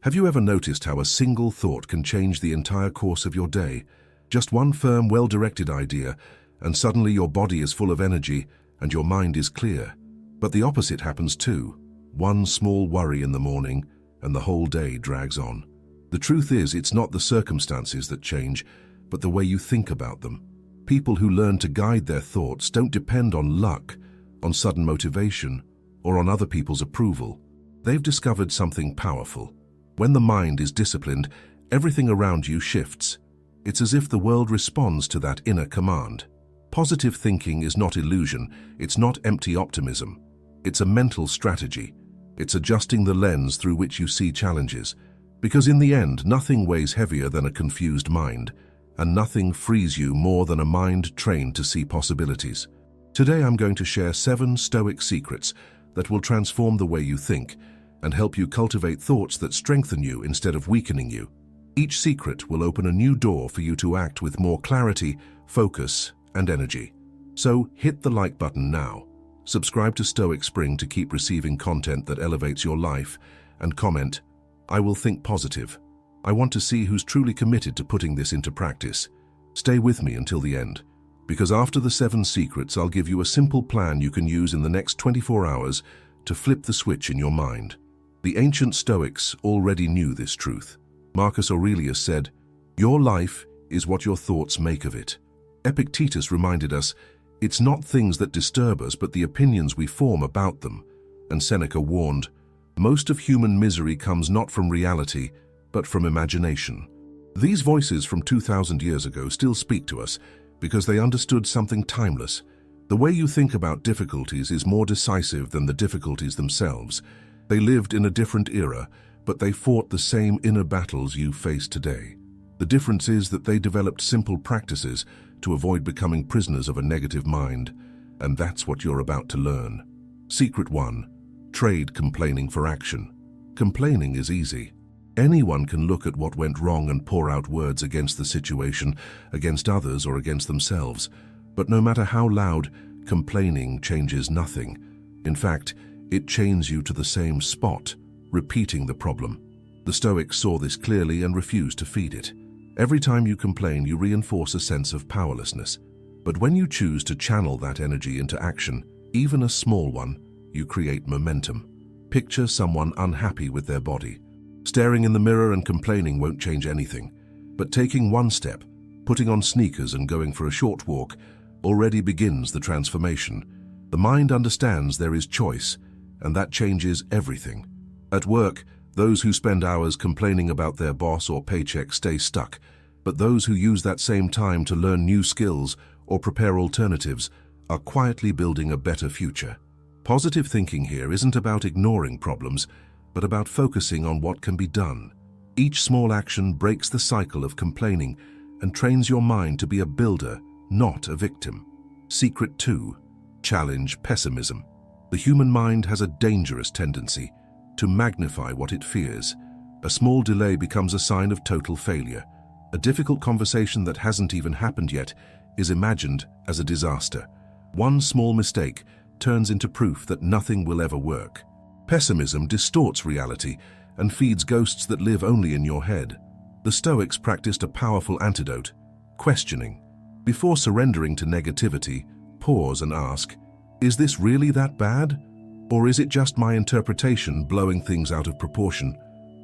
Have you ever noticed how a single thought can change the entire course of your day? Just one firm, well-directed idea, and suddenly your body is full of energy and your mind is clear. But the opposite happens too. One small worry in the morning and the whole day drags on. The truth is, it's not the circumstances that change, but the way you think about them. People who learn to guide their thoughts don't depend on luck, on sudden motivation, or on other people's approval. They've discovered something powerful. When the mind is disciplined, everything around you shifts. It's as if the world responds to that inner command. Positive thinking is not illusion, it's not empty optimism. It's a mental strategy. It's adjusting the lens through which you see challenges. Because in the end, nothing weighs heavier than a confused mind, and nothing frees you more than a mind trained to see possibilities. Today I'm going to share 7 Stoic secrets that will transform the way you think and help you cultivate thoughts that strengthen you instead of weakening you. Each secret will open a new door for you to act with more clarity, focus, and energy. So hit the like button now, subscribe to Stoic Spring to keep receiving content that elevates your life, and comment, "I will think positive." I want to see who's truly committed to putting this into practice. Stay with me until the end, because after the 7 secrets, I'll give you a simple plan you can use in the next 24 hours to flip the switch in your mind. The ancient Stoics already knew this truth. Marcus Aurelius said, "Your life is what your thoughts make of it." Epictetus reminded us, "It's not things that disturb us, but the opinions we form about them." And Seneca warned, "Most of human misery comes not from reality, but from imagination." These voices from 2,000 years ago still speak to us because they understood something timeless. The way you think about difficulties is more decisive than the difficulties themselves. They lived in a different era, but they fought the same inner battles you face today. The difference is that they developed simple practices to avoid becoming prisoners of a negative mind, and that's what you're about to learn. Secret 1. Trade complaining for action. Complaining is easy. Anyone can look at what went wrong and pour out words against the situation, against others, or against themselves. But no matter how loud, complaining changes nothing. In fact, it chains you to the same spot, repeating the problem. The Stoics saw this clearly and refused to feed it. Every time you complain, you reinforce a sense of powerlessness. But when you choose to channel that energy into action, even a small one, you create momentum. Picture someone unhappy with their body. Staring in the mirror and complaining won't change anything. But taking one step, putting on sneakers and going for a short walk, already begins the transformation. The mind understands there is choice, and that changes everything. At work, those who spend hours complaining about their boss or paycheck stay stuck, but those who use that same time to learn new skills or prepare alternatives are quietly building a better future. Positive thinking here isn't about ignoring problems, but about focusing on what can be done. Each small action breaks the cycle of complaining and trains your mind to be a builder, not a victim. Secret 2. Challenge pessimism. The human mind has a dangerous tendency to magnify what it fears. A small delay becomes a sign of total failure. A difficult conversation that hasn't even happened yet is imagined as a disaster. One small mistake turns into proof that nothing will ever work. Pessimism distorts reality and feeds ghosts that live only in your head. The Stoics practiced a powerful antidote: questioning. Before surrendering to negativity, pause and ask, "Is this really that bad? Or is it just my interpretation blowing things out of proportion?"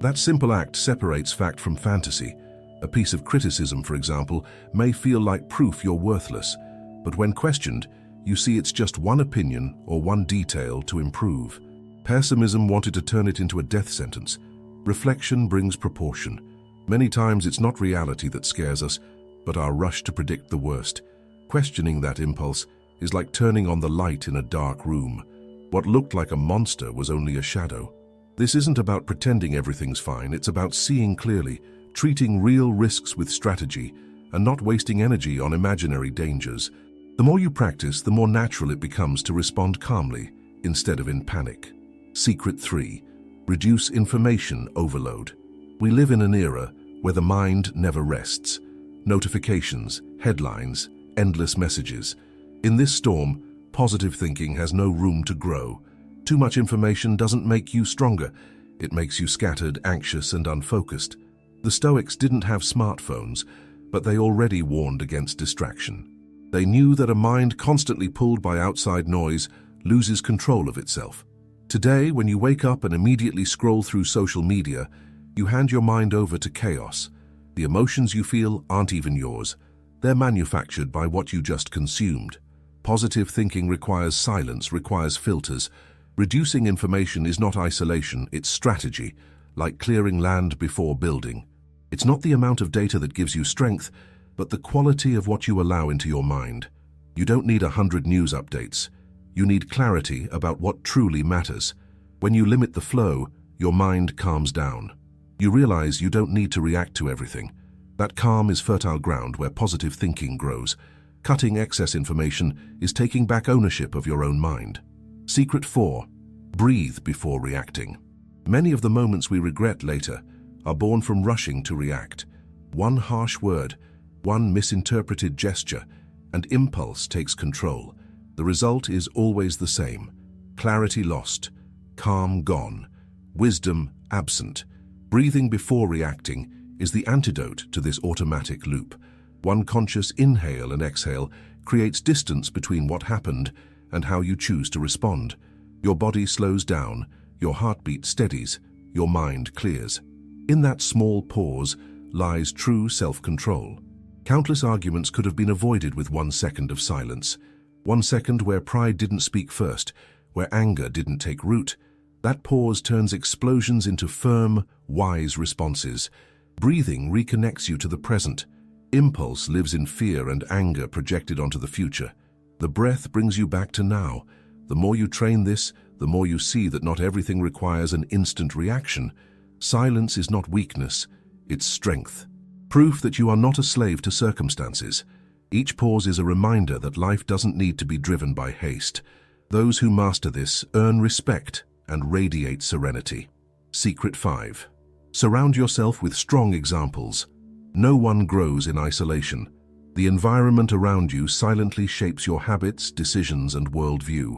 That simple act separates fact from fantasy. A piece of criticism, for example, may feel like proof you're worthless, but when questioned, you see it's just one opinion or one detail to improve. Pessimism wanted to turn it into a death sentence. Reflection brings proportion. Many times it's not reality that scares us, but our rush to predict the worst. Questioning that impulse is like turning on the light in a dark room. What looked like a monster was only a shadow. This isn't about pretending everything's fine, it's about seeing clearly, treating real risks with strategy, and not wasting energy on imaginary dangers. The more you practice, the more natural it becomes to respond calmly, instead of in panic. Secret 3. Reduce information overload. We live in an era where the mind never rests. Notifications, headlines, endless messages. In this storm, positive thinking has no room to grow. Too much information doesn't make you stronger, It makes you scattered, anxious, and unfocused. The Stoics didn't have smartphones, but they already warned against distraction. They knew that a mind constantly pulled by outside noise loses control of itself. Today, when you wake up and immediately scroll through social media, you hand your mind over to chaos. The emotions you feel aren't even yours. They're manufactured by what you just consumed. Positive thinking requires silence, requires filters. Reducing information is not isolation, it's strategy, like clearing land before building. It's not the amount of data that gives you strength, but the quality of what you allow into your mind. You don't need 100 news updates. You need clarity about what truly matters. When you limit the flow, your mind calms down. You realize you don't need to react to everything. That calm is fertile ground where positive thinking grows. Cutting excess information is taking back ownership of your own mind. Secret 4. Breathe before reacting. Many of the moments we regret later are born from rushing to react. One harsh word, one misinterpreted gesture, and impulse takes control. The result is always the same. Clarity lost, calm gone, wisdom absent. Breathing before reacting is the antidote to this automatic loop. One conscious inhale and exhale creates distance between what happened and how you choose to respond. Your body slows down, your heartbeat steadies, your mind clears. In that small pause lies true self-control. Countless arguments could have been avoided with 1 second of silence. 1 second where pride didn't speak first, where anger didn't take root. That pause turns explosions into firm, wise responses. Breathing reconnects you to the present. Impulse lives in fear and anger projected onto the future. The breath brings you back to now. The more you train this, the more you see that not everything requires an instant reaction. Silence is not weakness, it's strength. Proof that you are not a slave to circumstances. Each pause is a reminder that life doesn't need to be driven by haste. Those who master this earn respect and radiate serenity. Secret 5. Surround yourself with strong examples. No one grows in isolation. The environment around you silently shapes your habits, decisions, and worldview.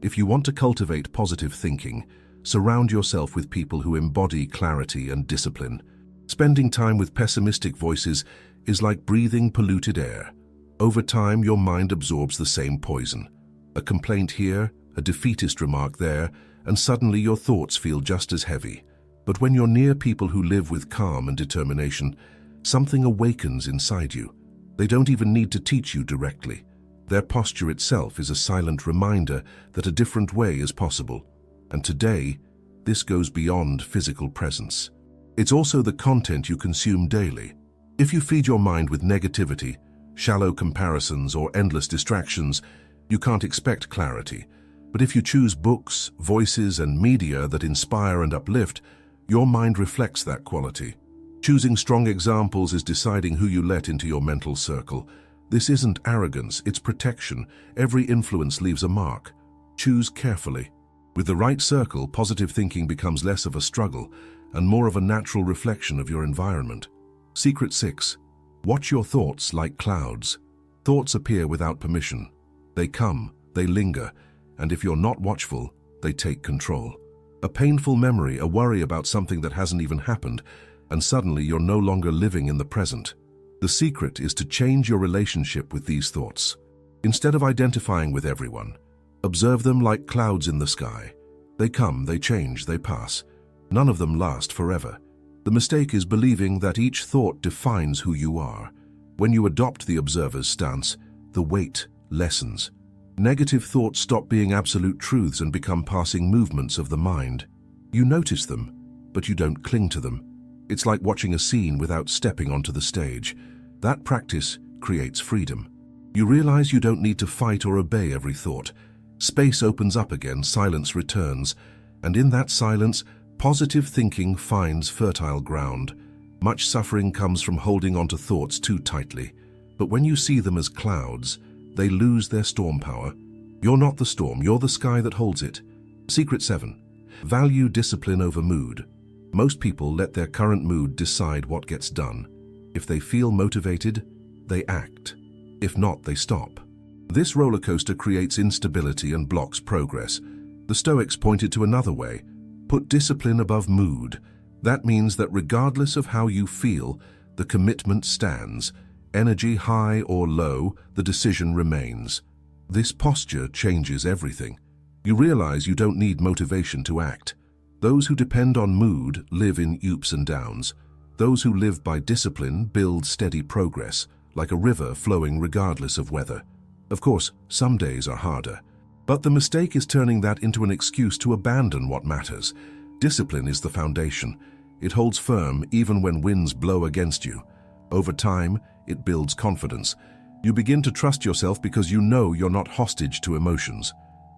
If you want to cultivate positive thinking, surround yourself with people who embody clarity and discipline. Spending time with pessimistic voices is like breathing polluted air. Over time, your mind absorbs the same poison. A complaint here, a defeatist remark there, and suddenly your thoughts feel just as heavy. But when you're near people who live with calm and determination, something awakens inside you. They don't even need to teach you directly. Their posture itself is a silent reminder that a different way is possible. And today, this goes beyond physical presence. It's also the content you consume daily. If you feed your mind with negativity, shallow comparisons, or endless distractions, you can't expect clarity. But if you choose books, voices, and media that inspire and uplift, your mind reflects that quality. Choosing strong examples is deciding who you let into your mental circle. This isn't arrogance, it's protection. Every influence leaves a mark. Choose carefully. With the right circle, positive thinking becomes less of a struggle and more of a natural reflection of your environment. Secret 6. Watch your thoughts like clouds. Thoughts appear without permission. They come, they linger, and if you're not watchful, they take control. A painful memory, a worry about something that hasn't even happened, and suddenly you're no longer living in the present. The secret is to change your relationship with these thoughts. Instead of identifying with everyone, observe them like clouds in the sky. They come, they change, they pass. None of them last forever. The mistake is believing that each thought defines who you are. When you adopt the observer's stance, the weight lessens. Negative thoughts stop being absolute truths and become passing movements of the mind. You notice them, but you don't cling to them. It's like watching a scene without stepping onto the stage. That practice creates freedom. You realize you don't need to fight or obey every thought. Space opens up again, silence returns, and in that silence, positive thinking finds fertile ground. Much suffering comes from holding onto thoughts too tightly. But when you see them as clouds, they lose their storm power. You're not the storm, you're the sky that holds it. Secret 7. Value discipline over mood. Most people let their current mood decide what gets done. If they feel motivated, they act. If not, they stop. This roller coaster creates instability and blocks progress. The Stoics pointed to another way. Put discipline above mood. That means that regardless of how you feel, the commitment stands. Energy high or low, the decision remains. This posture changes everything. You realize you don't need motivation to act. Those who depend on mood live in ups and downs. Those who live by discipline build steady progress, like a river flowing regardless of weather. Of course, some days are harder. But the mistake is turning that into an excuse to abandon what matters. Discipline is the foundation. It holds firm even when winds blow against you. Over time, it builds confidence. You begin to trust yourself because you know you're not hostage to emotions.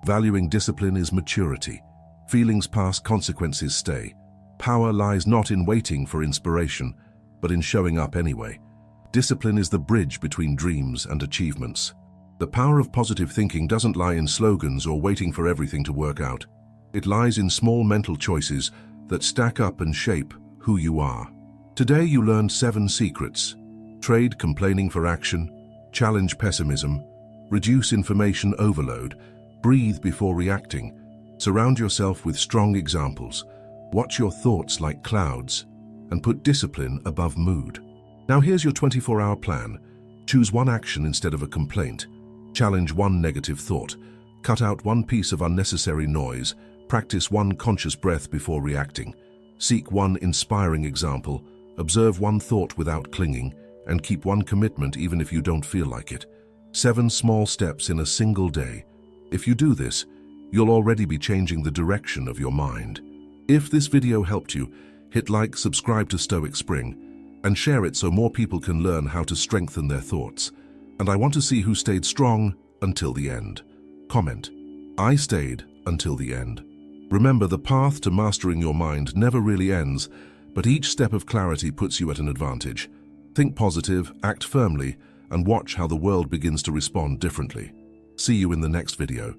Valuing discipline is maturity. Feelings pass, consequences stay. Power lies not in waiting for inspiration, but in showing up anyway. Discipline is the bridge between dreams and achievements. The power of positive thinking doesn't lie in slogans or waiting for everything to work out. It lies in small mental choices that stack up and shape who you are. Today you learned 7 secrets. Trade complaining for action, challenge pessimism, reduce information overload, breathe before reacting, surround yourself with strong examples, watch your thoughts like clouds, and put discipline above mood. Now here's your 24-hour plan. Choose one action instead of a complaint. Challenge one negative thought. Cut out one piece of unnecessary noise. Practice one conscious breath before reacting. Seek one inspiring example. Observe one thought without clinging. And keep one commitment even if you don't feel like it. 7 small steps in a single day. If you do this, you'll already be changing the direction of your mind. If this video helped you, hit like, subscribe to Stoic Spring, and share it so more people can learn how to strengthen their thoughts. And I want to see who stayed strong until the end. Comment, I stayed until the end. Remember, the path to mastering your mind never really ends, but each step of clarity puts you at an advantage. Think positive, act firmly, and watch how the world begins to respond differently. See you in the next video.